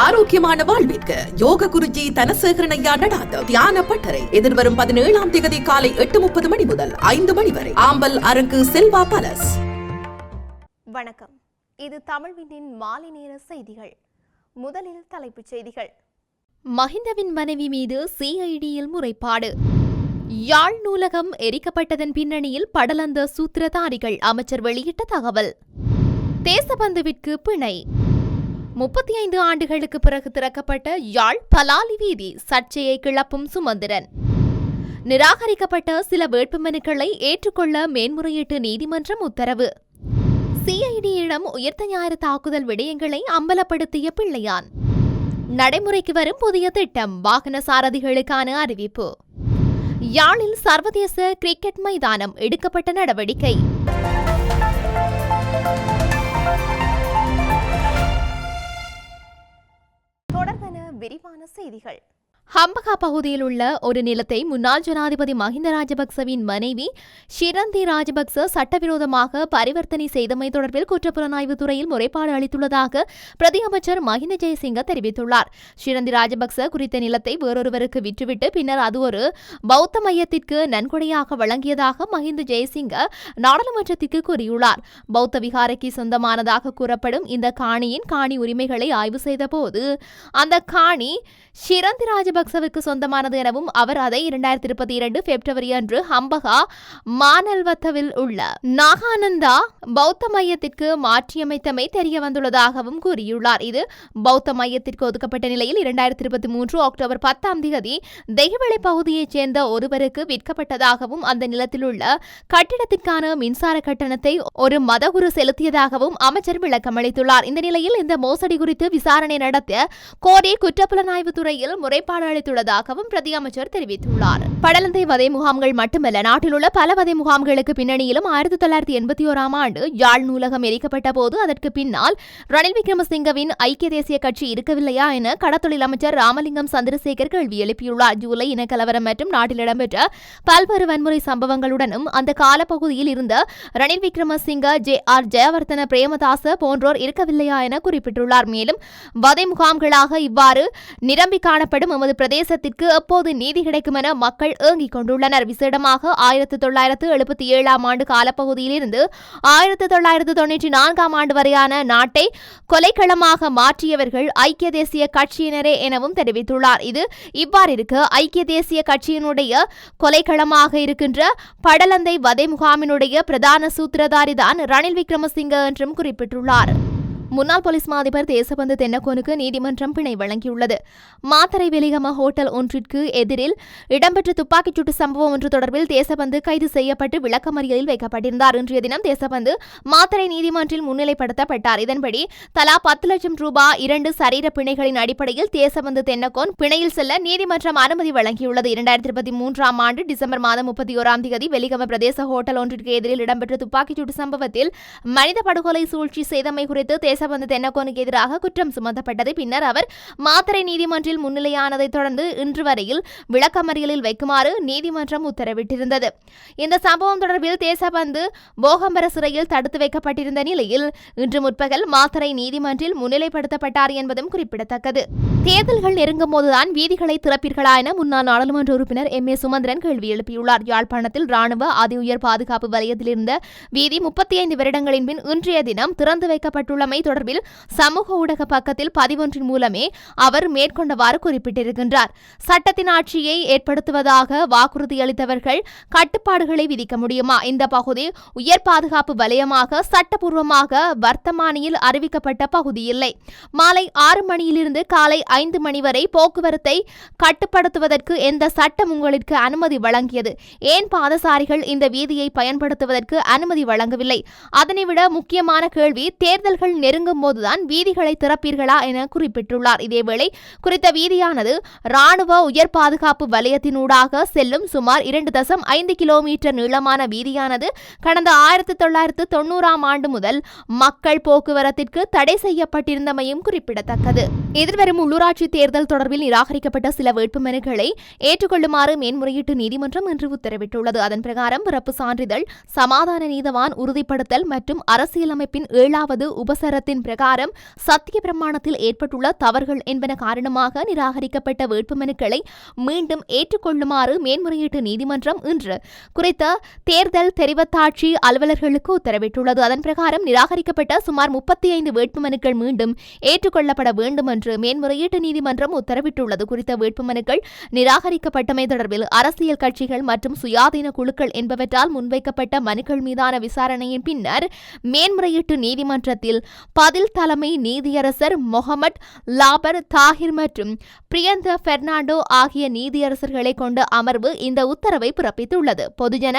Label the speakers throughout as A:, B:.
A: ஆரோக்கியமான வாழ்விற்கு யோக குருஜி தனசேகரனையா நடாத்த தியான பட்டறை எதிர்வரும் 17ஆம் தேதி காலை 8:30 மணி முதல் 5 மணி வரை ஆம்பல் அரங்கு செல்வா பலஸ்.
B: வணக்கம், இது தமிழ்வினின் மாலை நேர செய்திகள். முதலில் தலைப்புச் செய்திகள். மஹிந்தவின் மனைவி மீது சிஐடியில் முறைப்பாடு. யாழ் நூலகம் எரிக்கப்பட்டதன் பின்னணியில் படலந்த சூத்திரதாரிகள், அமைச்சர் வெளியிட்ட தகவல். தேசபந்துவிற்கு பிணை. 35 ஆண்டுகளுக்கு பிறகு திறக்கப்பட்ட யாழ் பலாலி வீதி, சர்ச்சையை கிளப்பும் சுமந்திரன். நிராகரிக்கப்பட்ட சில வேட்புமனுக்களை ஏற்றுக்கொள்ள மேன்முறையீட்டு நீதிமன்றம் உத்தரவு. சிஐடியிடம் உயிர்த்த ஞாயிறு தாக்குதல் விடயங்களை அம்பலப்படுத்திய பிள்ளையான். நடைமுறைக்கு வரும் புதிய திட்டம், வாகன சாரதிகளுக்கான அறிவிப்பு. யாழில் சர்வதேச கிரிக்கெட் மைதானம், எடுக்கப்பட்ட நடவடிக்கை. தொடர்பான விரிவான செய்திகள். ஹம்பகா பகுதியில் உள்ள ஒரு நிலத்தை முன்னாள் ஜனாதிபதி மஹிந்த ராஜபக்சவின் மனைவி ஷிரந்தி ராஜபக்ச சட்டவிரோதமாக பரிவர்த்தனை செய்தமை தொடர்பில் குற்றப்புலனாய்வு துறையில் முறைப்பாடு அளித்துள்ளதாக பிரதி அமைச்சர் மஹிந்த ஜெயசிங்க தெரிவித்துள்ளார். ஷிரந்தி ராஜபக்ச குறித்த நிலத்தை வேறொருவருக்கு விற்றுவிட்டு பின்னர் அது ஒரு பௌத்த மையத்திற்கு நன்கொடையாக வழங்கியதாக மஹிந்த ஜெயசிங்க நாடாளுமன்றத்திற்கு கூறியுள்ளார். பௌத்த விகாரைக்கு சொந்தமானதாக கூறப்படும் இந்த காணியின் காணி உரிமைகளை ஆய்வு செய்தபோது அந்த காணி ஷிரந்தி ராஜபக்சவுக்கு சொந்தமானது எனவும் அவர் அதை 2022 பிப்ரவரி அன்று ஹம்பகா மானல்வத்தவில் உள்ள நாகானந்தா பௌத்த மையத்திற்கு மாற்றியமைத்தமை தெரிய வந்துள்ளதாகவும் கூறியுள்ளார். இது பௌத்த மையத்திற்கு ஒதுக்கப்பட்ட நிலையில் 2023 அக்டோபர் 10ஆம் தேதி தெய்வளை பகுதியைச் சேர்ந்த ஒருவருக்கு விற்கப்பட்டதாகவும் அந்த நிலத்தில் உள்ள கட்டிடத்திற்கான மின்சார கட்டணத்தை ஒரு மதகுரு செலுத்தியதாகவும் அமைச்சர் விளக்கமளித்துள்ளார். இந்த நிலையில் இந்த மோசடி குறித்து விசாரணை நடத்த கோரி குற்றப்புலனாய்வு துறையில் முறைப்பாடு அளித்துள்ளதாகவும் பிரதி அமைச்சர் தெரிவித்துள்ளார். படலந்தை வதை முகாம்கள் மட்டுமல்ல, நாட்டில் உள்ள பல வதை முகாம்களுக்கு பின்னணியிலும் 1981ஆம் ஆண்டு யாழ் நூலகம் எரிக்கப்பட்ட போது அதற்கு பின்னால் ரணில் விக்ரமசிங்கவின் ஐக்கிய தேசிய கட்சி இருக்கவில்லையா என கடத்தொழில் அமைச்சர் ராமலிங்கம் சந்திரசேகர் கேள்வி எழுப்பியுள்ளார். ஜூலை இனக்கலவரம் மற்றும் நாட்டில் இடம்பெற்ற பல்வேறு வன்முறை சம்பவங்களுடனும் அந்த காலப்பகுதியில் இருந்த ரணில் விக்ரமசிங்க, ஜே.ஆர். ஜெயவர்தன, பிரேமதாச போன்றோர் இருக்கவில்லையா என குறிப்பிட்டுள்ளார். மேலும் வதை முகாம்களாக இவ்வாறு நிரம்பி காணப்படும் எமது பிரதேசத்திற்கு எப்போது நீதி கிடைக்கும் என மக்கள் ஏங்கிக் கொண்டுள்ளனர். விசேடமாக 1977ஆம் ஆண்டு காலப்பகுதியில் இருந்து 1994ஆம் ஆண்டு வரையான நாட்டை கொலைக்களமாக மாற்றியவர்கள் ஐக்கிய தேசிய கட்சியினரே எனவும் தெரிவித்துள்ளார். இது இவ்வாறு இருக்க ஐக்கிய தேசிய கட்சியினுடைய கொலைக்களமாக இருக்கின்ற படலந்தை வதை முகாமினுடைய பிரதான சூத்திரதாரிதான் ரணில் விக்ரமசிங்க என்றும் குறிப்பிட்டுள்ளார். முன்னாள் போலீஸ் மாதிபர் தேசபந்து தென்னக்கோனுக்கு நீதிமன்றம் பிணை வழங்கியுள்ளது. மாத்தறை வெலிகம ஹோட்டல் ஒன்றிற்கு எதிரில் இடம்பெற்ற துப்பாக்கிச்சூட்டு சம்பவம் ஒன்று தொடர்பில் தேசபந்து கைது செய்யப்பட்டு விளக்கமறியலில் வைக்கப்பட்டிருந்தார். இன்றைய தினம் தேசபந்து மாத்தறை நீதிமன்றில் முன்னிலைப்படுத்தப்பட்டார். இதன்படி தலா 10 லட்சம் ரூபாய் 2 சரீர பிணைகளின் அடிப்படையில் தேசபந்து தென்னக்கோன் பிணையில் செல்ல நீதிமன்றம் அனுமதி வழங்கியுள்ளது. 2023ஆம் ஆண்டு டிசம்பர் மாதம் 31ஆம் தேதி வெலிகம பிரதேச ஹோட்டல் ஒன்றிற்கு எதிரில் இடம்பெற்ற துப்பாக்கிச்சூட்டு சம்பவத்தில் மனித படுகொலை சூழ்ச்சி செய்தமை குறித்து தேசபந்து தென்னக்கோனுக்கு எதிராக குற்றம் சுமத்தப்பட்டது. பின்னர் அவர் மாத்தறை நீதிமன்றில் முன்னிலையானதை தொடர்ந்து இன்று வரையில் விளக்கமறியலில் வைக்குமாறு நீதிமன்றம் உத்தரவிட்டிருந்தது. இந்த சம்பவம் தொடர்பில் தேசபந்து போகம்பர சிறையில் தடுத்து வைக்கப்பட்டிருந்த நிலையில் இன்று முற்பகல் மாத்தறை நீதிமன்றில் முன்னிலைப்படுத்தப்பட்டார் என்பதும் குறிப்பிடத்தக்கது. தேர்தல்கள் நெருங்கும் போதுதான் வீதிகளை திறப்பீர்களா என முன்னாள் நாடாளுமன்ற உறுப்பினர் எம்.ஏ. சுமந்திரன் கேள்வி எழுப்பியுள்ளார். யாழ்ப்பாணத்தில் ராணுவ அதி உயர் பாதுகாப்பு வலயத்தில் இருந்த வீதி 35 வருடங்களின் பின் இன்றைய தினம் திறந்து வைக்கப்பட்டுள்ளமை தொடர்பில் சமூக ஊடக பக்கத்தில் பதிவொன்றின் மூலமே அவர் மேற்கொண்டவாறு குறிப்பிட்டிருக்கின்றார். சட்டத்தின் ஆட்சியை ஏற்படுத்துவதாக வாக்குறுதியளித்தவர்கள் கட்டுப்பாடுகளை விதிக்க முடியுமா? இந்த பகுதி உயர் பாதுகாப்பு வலயமாக சட்டப்பூர்வமாக வர்த்தமானியில் அறிவிக்கப்பட்ட பகுதி இல்லை. மாலை 6 மணியிலிருந்து காலை 5 மணி வரை போக்குவரத்தை கட்டுப்படுத்துவதற்கு எந்த சட்டம் உங்களுக்கு அனுமதி வழங்கியது? ஏன் பாதசாரிகள் இந்த வீதியை பயன்படுத்துவதற்கு அனுமதி வழங்கவில்லை? அதனைவிட முக்கியமான கேள்வி, தேர்தல்கள் நெருங்கும் போதுதான் வீதிகளை திறப்பீர்களா என குறிப்பிட்டுள்ளார். இதேவேளை குறித்த வீதியானது ராணுவ உயர் பாதுகாப்பு வலயத்தினூடாக செல்லும் சுமார் 2.5 கிலோமீட்டர் நீளமான வீதியானது கடந்த 1990ஆம் ஆண்டு முதல் மக்கள் போக்குவரத்திற்கு தடை செய்யப்பட்டிருந்தமையும் குறிப்பிடத்தக்கது. எதிர்வரும் உள்ளூராட்சி தேர்தல் தொடர்பில் நிராகரிக்கப்பட்ட சில வேட்புமனுக்களை ஏற்றுக்கொள்ளுமாறு மேன்முறையீட்டு நீதிமன்றம் இன்று உத்தரவிட்டுள்ளது. அதன் பிரகாரம் பிறப்பு சான்றிதழ், சமாதான நீதவான் உறுதிப்படுத்தல் மற்றும் அரசியலமைப்பின் 7வது உபசர சட்டத்தின் பிரகாரம் சத்திய பிரமாணத்தில் ஏற்பட்டுள்ள தவறுகள் என்பன காரணமாக நிராகரிக்கப்பட்ட வேட்புமனுக்களை மீண்டும் ஏற்றுக்கொள்ளுமாறு மேன்முறையீட்டு நீதிமன்றம் இன்று குறித்த தேர்தல் தெரிவத்தாட்சி அலுவலர்களுக்கு உத்தரவிட்டுள்ளது. அதன் பிரகாரம் நிராகரிக்கப்பட்ட சுமார் 35 வேட்புமனுக்கள் மீண்டும் ஏற்றுக்கொள்ளப்பட வேண்டும் என்று மேன்முறையீட்டு நீதிமன்றம் உத்தரவிட்டுள்ளது. குறித்த வேட்புமனுக்கள் நிராகரிக்கப்பட்டமை தொடர்பில் அரசியல் கட்சிகள் மற்றும் சுயாதீன குழுக்கள் என்பவற்றால் முன்வைக்கப்பட்ட மனுக்கள் மீதான விசாரணையின் பின்னர் மேன்முறையீட்டு நீதிமன்றத்தில் பதில் தலைமை நீதியரசர் மொஹமட் லாபர் தாஹிர் மற்றும் பிரியந்த பெர்னாண்டோ ஆகிய நீதியரசர்களை கொண்ட அமர்வு இந்த உத்தரவை பிறப்பித்துள்ளது. பொதுஜன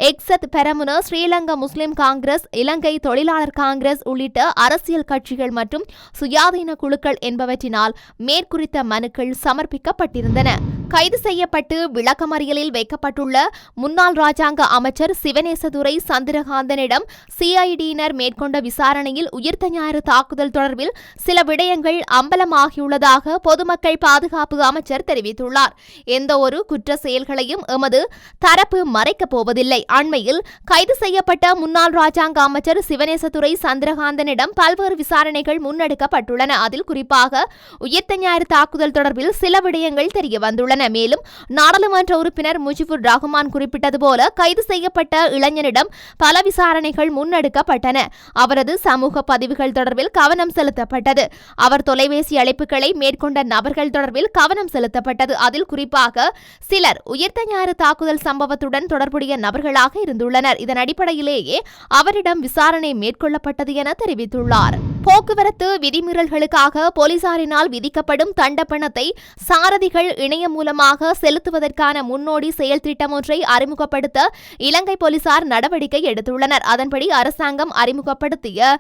B: எக்ஸத் பெரமுன, ஸ்ரீலங்கா முஸ்லிம் காங்கிரஸ், இலங்கை தொழிலாளர் காங்கிரஸ் உள்ளிட்ட அரசியல் கட்சிகள் மற்றும் சுயாதீன குழுக்கள் என்பவற்றினால் மேற்குறித்த மனுக்கள் சமர்ப்பிக்கப்பட்டிருந்தன. கைது செய்யப்பட்டு விளக்கமறியலில் வைக்கப்பட்டுள்ள முன்னாள் ராஜாங்க அமைச்சர் சிவனேசதுரை சந்திரகாந்தனிடம் சிஐடியினர் மேற்கொண்ட விசாரணையில் உயிர்த்த ஞாயிறு தாக்குதல் தொடர்பில் சில விடயங்கள் அம்பலமாகியுள்ளதாக பொதுமக்கள் பாதுகாப்பு அமைச்சர் தெரிவித்துள்ளார். எந்த ஒரு குற்ற செயல்களையும் எமது தரப்பு மறைக்கப் போவதில்லை. அண்மையில் கைது செய்யப்பட்ட முன்னாள் ராஜாங்க அமைச்சர் சிவனேசதுரை சந்திரகாந்தனிடம் பல்வேறு விசாரணைகள் முன்னெடுக்கப்பட்டுள்ளன. அதில் குறிப்பாக உயிர்த்த ஞாயிறு தாக்குதல் தொடர்பில் சில விடயங்கள் தெரிய வந்துள்ளன. மேலும் நாடாளுமன்ற உறுப்பினர் முஜிபுர் ரஹ்மான் குறிப்பிட்டது போல கைது செய்யப்பட்ட இளைஞனிடம் பல விசாரணைகள் முன்னெடுக்கப்பட்டன. அவரது சமூக பதிவுகள் தொடர்பில் கவனம் செலுத்தப்பட்டது. அவர் தொலைபேசி அழைப்புகளை மேற்கொண்ட நபர்கள் தொடர்பில் கவனம் செலுத்தப்பட்டது. அதில் குறிப்பாக சிலர் உயிர்த்த ஞாயிறு தாக்குதல் சம்பவத்துடன் தொடர்புடைய நபர்களாக இருந்துள்ளனர். இதன் அடிப்படையிலேயே அவரிடம் விசாரணை மேற்கொள்ளப்பட்டது என தெரிவித்துள்ளார். போக்குவரத்து விதிமீறல்களுக்காக போலீசாரினால் விதிக்கப்படும் தண்டப்பணத்தை சாரதிகள் இணையம் மூலமாக செலுத்துவதற்கான முன்னோடி செயல் திட்டம் ஒன்றை அறிமுகப்படுத்த இலங்கை போலீசார் நடவடிக்கை எடுத்துள்ளனர். அதன்படி அரசாங்கம் அறிமுகப்படுத்திய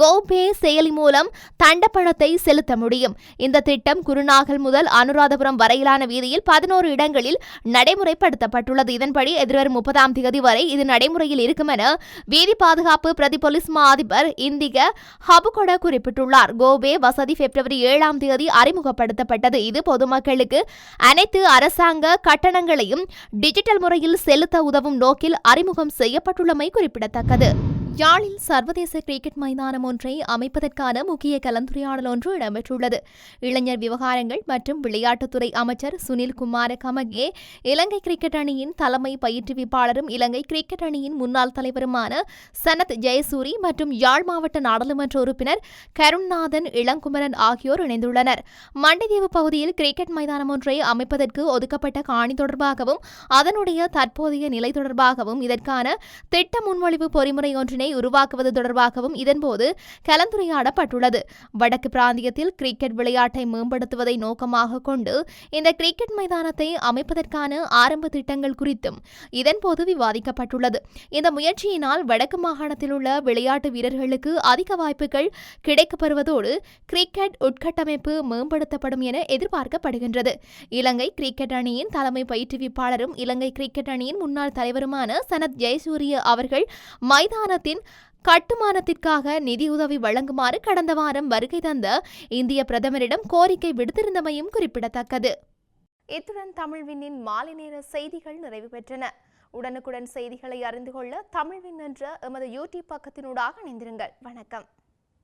B: கோபே செயலி மூலம் தண்டப்பணத்தை செலுத்த முடியும். இந்த திட்டம் குருநாகல் முதல் அனுராதபுரம் வரையிலான வீதியில் 11 இடங்களில் நடைமுறைப்படுத்தப்பட்டுள்ளது. இதன்படி எதிர்வரும் 30ஆம் தேதி வரை இது நடைமுறையில் இருக்கும் என வீதி பாதுகாப்பு பிரதி போலீஸ் மா அதிபர் இந்திக ஹபுகொட குறிப்பிட்டுள்ளார். கோபே வசதி பிப்ரவரி 7ஆம் தேதி அறிமுகப்படுத்தப்பட்டது. இது பொதுமக்களுக்கு அனைத்து அரசாங்க கட்டணங்களையும் டிஜிட்டல் முறையில் செலுத்த உதவும் நோக்கில் அறிமுகம் செய்யப்பட்டுள்ளமை குறிப்பிடத்தக்கது. யாழில் சர்வதேச கிரிக்கெட் மைதானம் ஒன்றை அமைப்பதற்கான முக்கிய கலந்துரையாடல் ஒன்று இடம்பெற்றுள்ளது. இளைஞர் விவகாரங்கள் மற்றும் விளையாட்டுத்துறை அமைச்சர் சுனில் குமார கமகே, இலங்கை கிரிக்கெட் அணியின் தலைமை பயிற்றுவிப்பாளரும் இலங்கை கிரிக்கெட் அணியின் முன்னாள் தலைவருமான சனத் ஜெயசூரி மற்றும் யாழ் மாவட்ட நாடாளுமன்ற உறுப்பினர் கருண்நாதன் இளங்குமரன் ஆகியோர் இணைந்துள்ளனர். மண்டைதீவு பகுதியில் கிரிக்கெட் மைதானம் ஒன்றை அமைப்பதற்கு ஒதுக்கப்பட்ட காணி தொடர்பாகவும் அதனுடைய தற்போதைய நிலை தொடர்பாகவும் இதற்கான திட்ட முன்மொழிவு பொறிமுறை ஒன்றினை உருவாக்குவது தொடர்பாகவும் இதன்போது கலந்துரையாடப்பட்டுள்ளது. வடக்கு பிராந்தியத்தில் கிரிக்கெட் விளையாட்டை மேம்படுத்துவதை நோக்கமாக கொண்டு இந்த கிரிக்கெட் மைதானத்தை அமைப்பதற்கான ஆரம்ப திட்டங்கள் குறித்தும் இதன்போது விவாதிக்கப்பட்டுள்ளது. இந்த முயற்சியினால் வடக்கு மாகாணத்தில் உள்ள விளையாட்டு வீரர்களுக்கு அதிக வாய்ப்புகள் கிடைக்கப்பெறுவதோடு கிரிக்கெட் உட்கட்டமைப்பு மேம்படுத்தப்படும் என எதிர்பார்க்கப்படுகின்றது. இலங்கை கிரிக்கெட் அணியின் தலைமை பயிற்றுவிப்பாளரும் இலங்கை கிரிக்கெட் அணியின் முன்னாள் தலைவருமான சனத் ஜெயசூரிய அவர்கள் மைதானத்தின் கட்டுமானத்திற்காக நிதியுதவி வழங்குமாறு கடந்த வாரம் வருகை தந்த இந்திய பிரதமரிடம் கோரிக்கை விடுத்திருந்தமையும் குறிப்பிடத்தக்கது. இத்துடன் தமிழ்விண்ணின் மாலை நேர செய்திகள் நிறைவு பெற்றன. உடனுக்குடன் செய்திகளை அறிந்து கொள்ள தமிழ்வின் என்ற எமது யூடியூப் பக்கத்தினூடாக இணைந்திருங்கள். வணக்கம்.